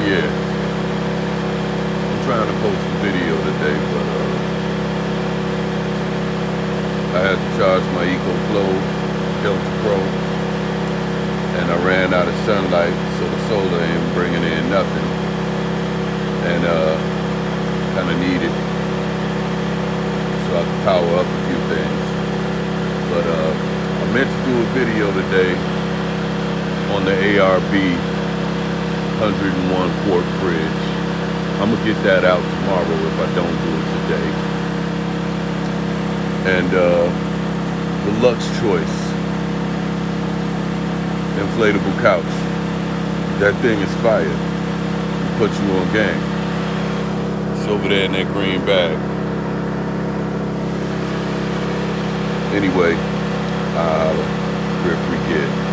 yeah, I'm trying to post a video today, but I had to charge my EcoFlow Delta Pro, and I ran out of sunlight, so the solar ain't bringing in nothing, and kind of need it so I can power up a few things. But I meant to do a video today on the ARB 101 quart fridge. I'm gonna get that out tomorrow if I don't do it today. And the LuxChoice inflatable couch. That thing is fire. It puts you on game. It's over there in that green bag. Anyway, rip we get.